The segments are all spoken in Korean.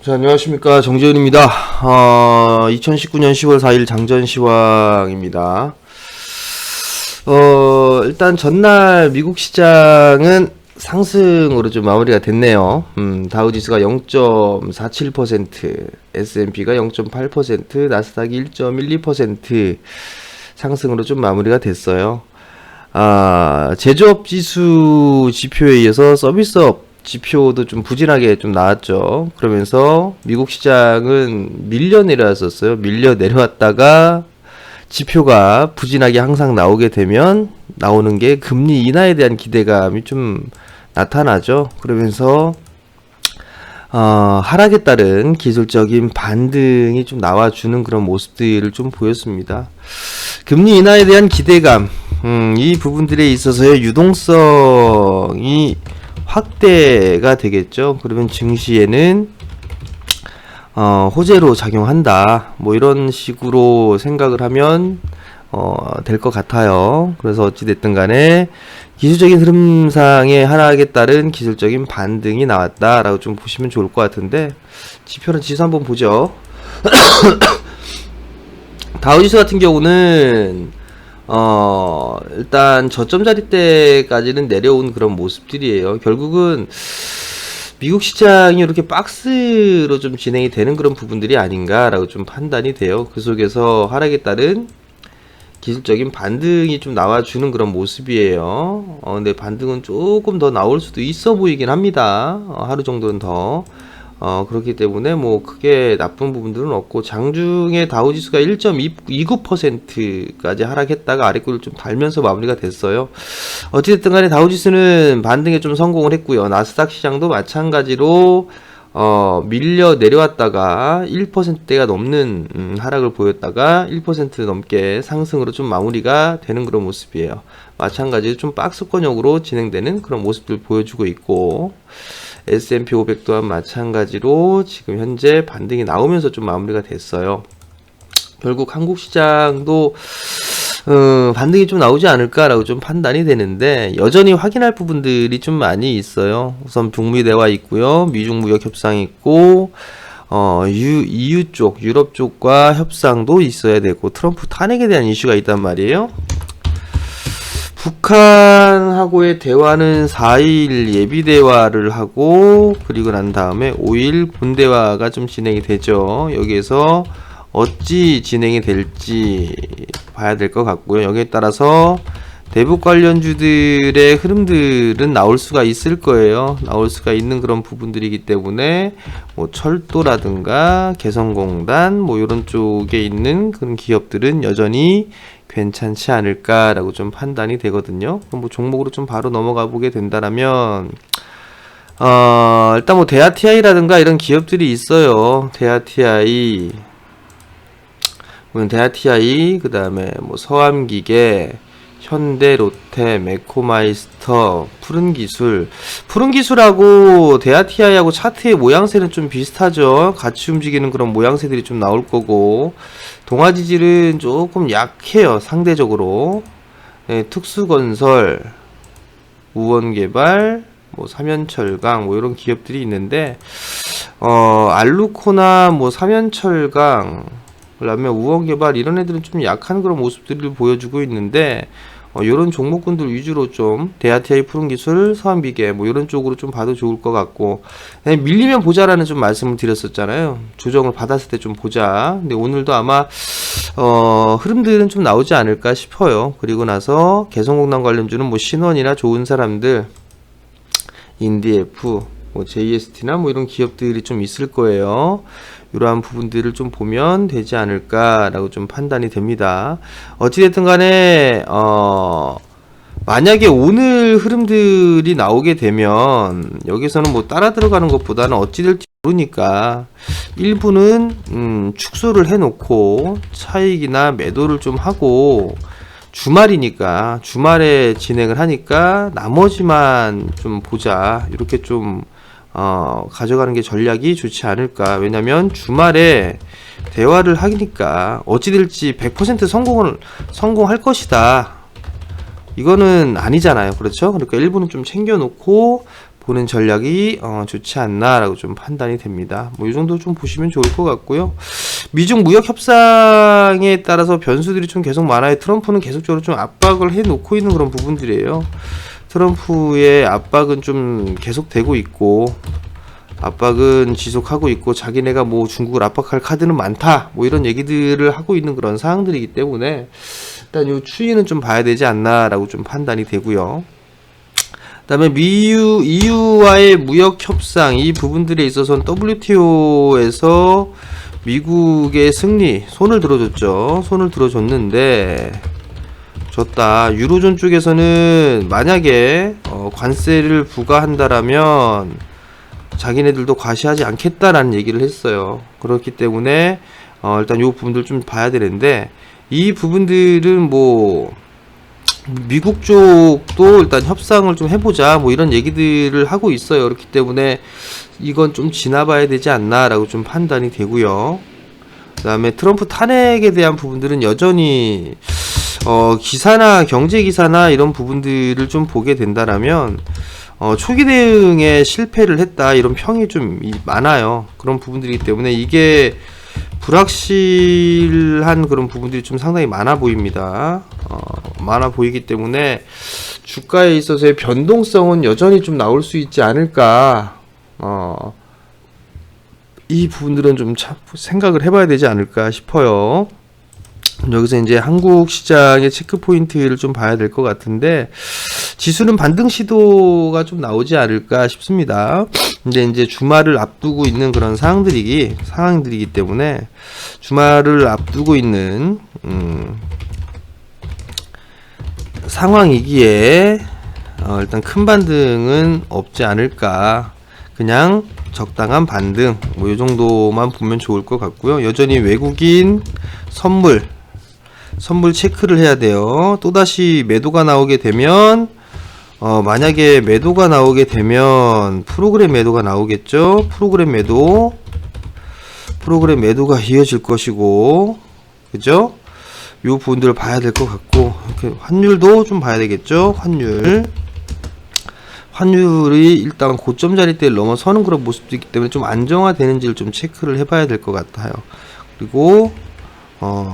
자, 안녕하십니까. 정재훈입니다. 2019년 10월 4일 장전시황입니다. 일단 전날 미국 시장은 상승으로 좀 마무리가 됐네요. 다우지수가 0.47%, S&P가 0.8%, 나스닥이 1.12% 상승으로 좀 마무리가 됐어요. 제조업 지수 지표에 의해서 서비스업 지표도 좀 부진하게 좀 나왔죠. 그러면서 미국 시장은 밀려 내려왔었어요. 밀려 내려왔다가 지표가 부진하게 항상 나오게 되면 나오는 게 금리 인하에 대한 기대감이 좀 나타나죠. 그러면서 하락에 따른 기술적인 반등이 좀 나와주는 그런 모습들을 좀 보였습니다. 금리 인하에 대한 기대감, 이 부분들에 있어서의 유동성이 확대가 되겠죠. 그러면 증시에는 호재로 작용한다, 뭐 이런 식으로 생각을 하면 될 것 같아요. 그래서 어찌됐든 간에 기술적인 흐름상의 하락에 따른 기술적인 반등이 나왔다라고 좀 보시면 좋을 것 같은데, 지표는 지수 한번 보죠. 다우지수 같은 경우는 일단 저점 자리대까지는 내려온 그런 모습들이에요. 결국은 미국 시장이 이렇게 박스로 좀 진행이 되는 그런 부분들이 아닌가라고 좀 판단이 돼요. 그 속에서 하락에 따른 기술적인 반등이 좀 나와주는 그런 모습이에요. 근데 반등은 조금 더 나올 수도 있어 보이긴 합니다. 하루 정도는 더. 그렇기 때문에 뭐 크게 나쁜 부분들은 없고, 장중에 다우지수가 1.29%까지 하락했다가 아래꼴을 좀 달면서 마무리가 됐어요. 어찌됐든 간에 다우지수는 반등에 좀 성공을 했고요. 나스닥 시장도 마찬가지로 밀려 내려왔다가 1%대가 넘는 하락을 보였다가 1% 넘게 상승으로 좀 마무리가 되는 그런 모습이에요. 마찬가지로 좀 박스권형으로 진행되는 그런 모습들 보여주고 있고, S&P 500 또한 마찬가지로 지금 현재 반등이 나오면서 좀 마무리가 됐어요. 결국 한국 시장도 반등이 좀 나오지 않을까라고 좀 판단이 되는데, 여전히 확인할 부분들이 좀 많이 있어요. 우선 북미 대화 있고요, 미중 무역 협상이 있고, EU 쪽, 유럽 쪽과 협상도 있어야 되고, 트럼프 탄핵에 대한 이슈가 있단 말이에요. 북한하고의 대화는 4일 예비 대화를 하고, 그리고 난 다음에 5일 본대화가 좀 진행이 되죠. 여기에서 어찌 진행이 될지 봐야 될 것 같고요. 여기에 따라서 대북 관련주들의 흐름들은 나올 수가 있을 거예요. 나올 수가 있는 그런 부분들이기 때문에 뭐 철도라든가 개성공단 뭐 이런 쪽에 있는 그런 기업들은 여전히 괜찮지 않을까라고 좀 판단이 되거든요. 그럼 뭐 종목으로 좀 바로 넘어가 보게 된다라면, 일단 뭐 대하TI라든가 이런 기업들이 있어요. 대하TI, 그 다음에 뭐 서암기계, 현대, 롯데, 메코마이스터, 푸른기술하고 대하TI하고 차트의 모양새는 좀 비슷하죠. 같이 움직이는 그런 모양새들이 좀 나올 거고, 동아지질은 조금 약해요, 상대적으로. 네, 특수건설, 우원개발, 뭐 삼연철강 뭐 이런 기업들이 있는데, 알루코나 뭐 삼연철강, 그다음에 우원개발 이런 애들은 좀 약한 그런 모습들을 보여주고 있는데, 이런 종목군들 위주로 좀 대하TI, 푸른기술, 서암기계 뭐 이런 쪽으로 좀 봐도 좋을 것 같고, 밀리면 보자라는 좀 말씀을 드렸었잖아요. 조정을 받았을 때 좀 보자. 근데 오늘도 아마 흐름들은 좀 나오지 않을까 싶어요. 그리고 나서 개성공단 관련주는 뭐 신원이나 좋은 사람들, 인디F, 뭐 JST나 뭐 이런 기업들이 좀 있을 거예요. 이러한 부분들을 좀 보면 되지 않을까라고 좀 판단이 됩니다. 어찌됐든 간에 만약에 오늘 흐름들이 나오게 되면 여기서는 뭐 따라 들어가는 것보다는 어찌 될지 모르니까 일부는 축소를 해놓고 차익이나 매도를 좀 하고, 주말이니까 주말에 진행을 하니까 나머지만 좀 보자, 이렇게 좀 가져가는 게 전략이 좋지 않을까. 왜냐면 주말에 대화를 하니까 어찌 될지 100% 성공할 것이다, 이거는 아니잖아요. 그렇죠? 그러니까 일부는 좀 챙겨놓고 보는 전략이 좋지 않나라고 좀 판단이 됩니다. 뭐 이 정도 좀 보시면 좋을 것 같고요. 미중 무역 협상에 따라서 변수들이 좀 계속 많아요. 트럼프는 계속적으로 좀 압박을 해 놓고 있는 그런 부분들이에요. 트럼프의 압박은 좀 계속되고 있고, 압박은 지속하고 있고, 자기네가 뭐 중국을 압박할 카드는 많다, 뭐 이런 얘기들을 하고 있는 그런 상황들이기 때문에 일단 요 추이는 좀 봐야 되지 않나라고 좀 판단이 되고요. 그다음에 EU와의 무역 협상, 이 부분들에 있어서는 WTO에서 미국의 승리, 손을 들어줬죠. 손을 들어줬는데 줬다. 유로존 쪽에서는 만약에 관세를 부과한다라면 자기네들도 과시하지 않겠다라는 얘기를 했어요. 그렇기 때문에 일단 요 부분들 좀 봐야 되는데, 이 부분들은 뭐 미국 쪽도 일단 협상을 좀 해보자, 뭐 이런 얘기들을 하고 있어요. 그렇기 때문에 이건 좀 지나봐야 되지 않나라고 좀 판단이 되고요. 그 다음에 트럼프 탄핵에 대한 부분들은 여전히 기사나 경제 기사나 이런 부분들을 좀 보게 된다라면 초기 대응에 실패를 했다, 이런 평이 좀 많아요. 그런 부분들이기 때문에 이게 불확실한 그런 부분들이 좀 상당히 많아 보입니다. 많아 보이기 때문에 주가에 있어서의 변동성은 여전히 좀 나올 수 있지 않을까. 이 부분들은 좀 생각을 해봐야 되지 않을까 싶어요. 여기서 이제 한국 시장의 체크 포인트를 좀 봐야 될 것 같은데, 지수는 반등 시도가 좀 나오지 않을까 싶습니다. 근데 이제 주말을 앞두고 있는 그런 상황들이기 때문에, 주말을 앞두고 있는 상황이기에 일단 큰 반등은 없지 않을까. 그냥 적당한 반등, 뭐 이 정도만 보면 좋을 것 같고요. 여전히 외국인 선물 체크를 해야 돼요. 또다시 매도가 나오게 되면 만약에 매도가 나오게 되면 프로그램 매도가 나오겠죠. 프로그램 매도가 이어질 것이고, 그죠? 요 부분들을 봐야 될 것 같고, 이렇게 환율도 좀 봐야 되겠죠. 환율이 일단 고점 자리대를 넘어서는 그런 모습도 있기 때문에 좀 안정화되는지를 좀 체크를 해봐야 될 것 같아요. 그리고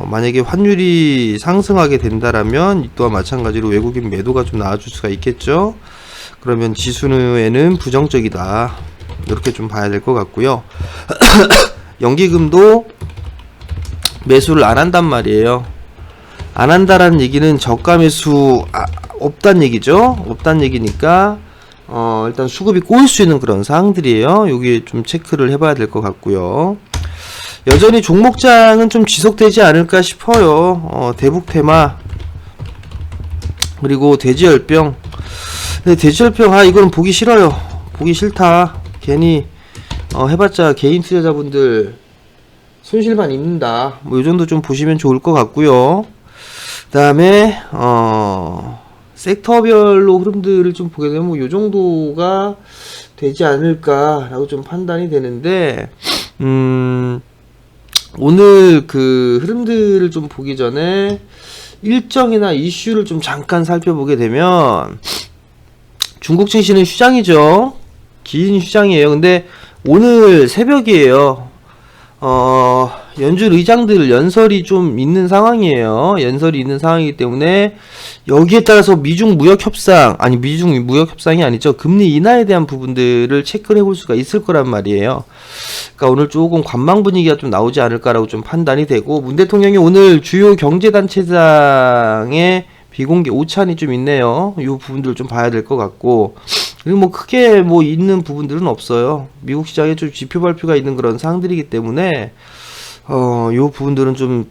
만약에 환율이 상승하게 된다라면 이 또한 마찬가지로 외국인 매도가 좀 나와줄 수가 있겠죠. 그러면 지수에는 부정적이다, 이렇게 좀 봐야 될 것 같고요. 연기금도 매수를 안 한단 말이에요. 안 한다라는 얘기는 저가 매수 없단 얘기죠. 없단 얘기니까 일단 수급이 꼬일 수 있는 그런 사항들이에요. 여기 좀 체크를 해봐야 될 것 같고요. 여전히 종목장은 좀 지속되지 않을까 싶어요. 대북테마, 그리고 돼지열병. 근데 돼지열병, 이거는 보기 싫어요. 보기 싫다. 괜히 해봤자 개인 투자자분들 손실만 입는다. 뭐 이 정도 좀 보시면 좋을 것 같고요. 그 다음에 섹터별로 흐름들을 좀 보게 되면 뭐 이 정도가 되지 않을까라고 좀 판단이 되는데, 오늘 그 흐름들을 좀 보기 전에 일정이나 이슈를 좀 잠깐 살펴보게 되면, 중국 증시는 휴장이죠. 긴 휴장이에요. 근데 오늘 새벽이에요. 연준 의장들 연설이 좀 있는 상황이에요. 연설이 있는 상황이기 때문에 여기에 따라서 미중 무역 협상이 아니죠. 금리 인하에 대한 부분들을 체크를 해볼 수가 있을 거란 말이에요. 그러니까 오늘 조금 관망 분위기가 좀 나오지 않을까라고 좀 판단이 되고, 문 대통령이 오늘 주요 경제단체장의 비공개 오찬이 좀 있네요. 이 부분들을 좀 봐야 될 것 같고, 그리고 뭐 크게 뭐 있는 부분들은 없어요. 미국 시장에 좀 지표 발표가 있는 그런 상황들이기 때문에 요 부분들은 좀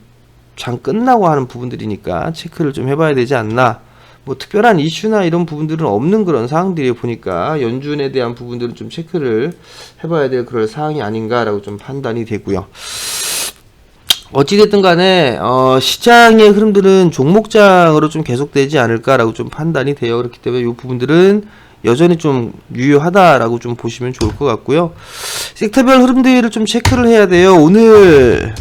장 끝나고 하는 부분들이니까 체크를 좀 해봐야 되지 않나. 뭐 특별한 이슈나 이런 부분들은 없는 그런 상황들이 보니까 연준에 대한 부분들은 좀 체크를 해봐야 될 그런 상황이 아닌가라고 좀 판단이 되고요. 어찌됐든 간에 시장의 흐름들은 종목장으로 좀 계속되지 않을까라고 좀 판단이 돼요. 그렇기 때문에 이 부분들은 여전히 좀 유효하다라고 좀 보시면 좋을 것 같고요. 섹터별 흐름들을 좀 체크를 해야 돼요. 오늘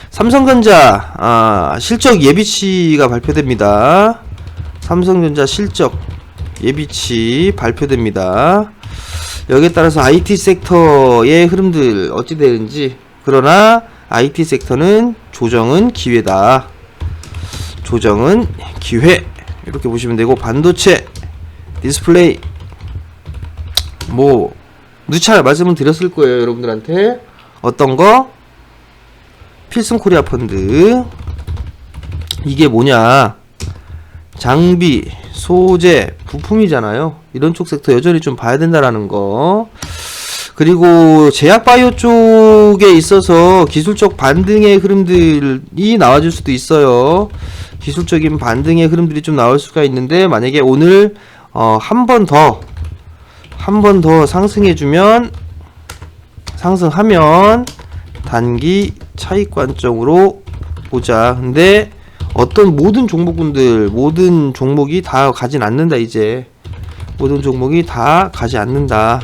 삼성전자 실적 예비치가 발표됩니다. 삼성전자 실적 예비치 발표됩니다. 여기에 따라서 IT 섹터의 흐름들 어찌 되는지. 그러나 IT 섹터는 조정은 기회다. 조정은 기회. 이렇게 보시면 되고, 반도체, 디스플레이, 뭐 누차 말씀을 드렸을 거예요, 여러분들한테. 어떤 거? 필승 코리아 펀드. 이게 뭐냐? 장비, 소재, 부품이잖아요. 이런 쪽 섹터 여전히 좀 봐야 된다라는 거. 그리고 제약바이오 쪽에 있어서 기술적 반등의 흐름들이 나와줄 수도 있어요. 기술적인 반등의 흐름들이 좀 나올 수가 있는데, 만약에 오늘 한 번 더 상승해주면, 상승하면 단기 차익 관점으로 보자. 근데 어떤 모든 종목군들, 모든 종목이 다 가진 않는다. 이제 모든 종목이 다 가지 않는다.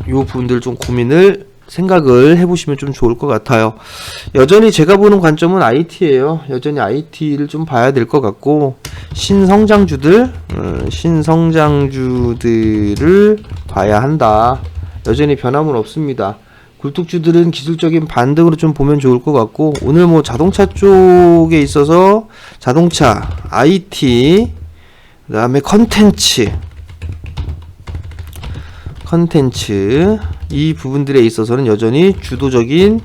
요 부분들 좀 고민을, 생각을 해보시면 좀 좋을 것 같아요. 여전히 제가 보는 관점은 IT예요. 여전히 IT를 좀 봐야 될 것 같고, 신성장주들을 봐야 한다. 여전히 변함은 없습니다. 굴뚝주들은 기술적인 반등으로 좀 보면 좋을 것 같고, 오늘 뭐 자동차 쪽에 있어서 자동차, IT, 그 다음에 컨텐츠, 이 부분들에 있어서는 여전히 주도적인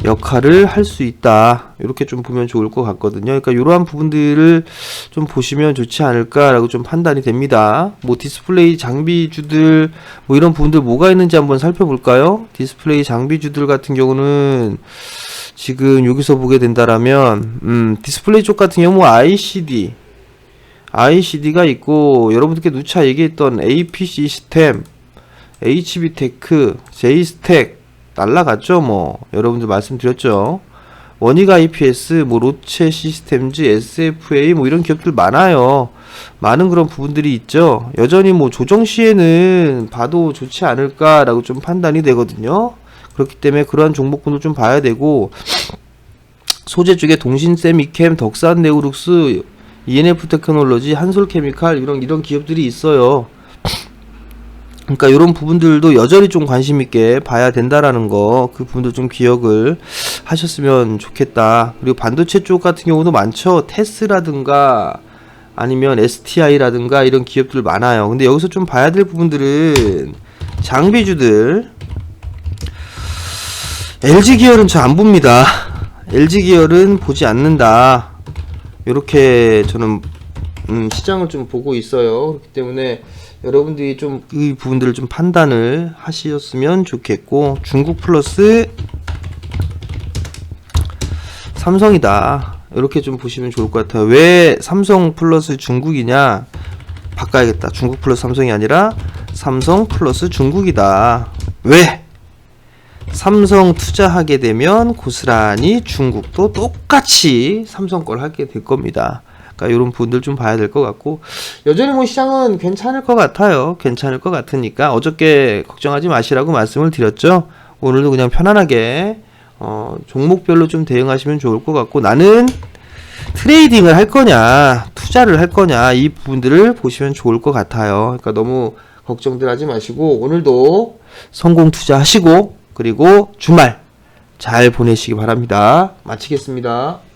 역할을 할 수 있다. 이렇게 좀 보면 좋을 것 같거든요. 그러니까 이러한 부분들을 좀 보시면 좋지 않을까라고 좀 판단이 됩니다. 뭐 디스플레이 장비주들, 뭐 이런 부분들 뭐가 있는지 한번 살펴볼까요? 디스플레이 장비주들 같은 경우는 지금 여기서 보게 된다라면, 디스플레이 쪽 같은 경우 ICD가 있고, 여러분들께 누차 얘기했던 AP 시스템, HB테크, J스택 날라갔죠. 뭐 여러분들 말씀드렸죠. 원익 IPS, 뭐 로체 시스템즈, SFA, 뭐 이런 기업들 많아요. 많은 그런 부분들이 있죠. 여전히 뭐 조정 시에는 봐도 좋지 않을까라고 좀 판단이 되거든요. 그렇기 때문에 그러한 종목군을 좀 봐야 되고, 소재 쪽에 동신셈, 이캠, 덕산 네오룩스, ENF 테크놀로지, 한솔케미칼, 이런 기업들이 있어요. 그러니까 이런 부분들도 여전히 좀 관심 있게 봐야 된다라는 거, 그 부분도 좀 기억을 하셨으면 좋겠다. 그리고 반도체 쪽 같은 경우도 많죠. 테스라든가 아니면 STI라든가 이런 기업들 많아요. 근데 여기서 좀 봐야 될 부분들은 장비주들, LG 기어는 저 안 봅니다. LG 기어는 보지 않는다. 이렇게 저는 시장을 좀 보고 있어요. 그렇기 때문에 여러분들이 좀 이 부분들을 좀 판단을 하셨으면 좋겠고, 중국 플러스 삼성이다. 이렇게 좀 보시면 좋을 것 같아요. 왜 삼성 플러스 중국이냐? 바꿔야겠다. 중국 플러스 삼성이 아니라 삼성 플러스 중국이다. 왜? 삼성 투자하게 되면 고스란히 중국도 똑같이 삼성 걸 하게 될 겁니다. 그러니까 이런 부분들 좀 봐야 될 것 같고, 여전히 뭐 시장은 괜찮을 것 같아요. 괜찮을 것 같으니까 어저께 걱정하지 마시라고 말씀을 드렸죠. 오늘도 그냥 편안하게 종목별로 좀 대응하시면 좋을 것 같고, 나는 트레이딩을 할 거냐, 투자를 할 거냐, 이 부분들을 보시면 좋을 것 같아요. 그러니까 너무 걱정들 하지 마시고, 오늘도 성공 투자하시고, 그리고 주말 잘 보내시기 바랍니다. 마치겠습니다.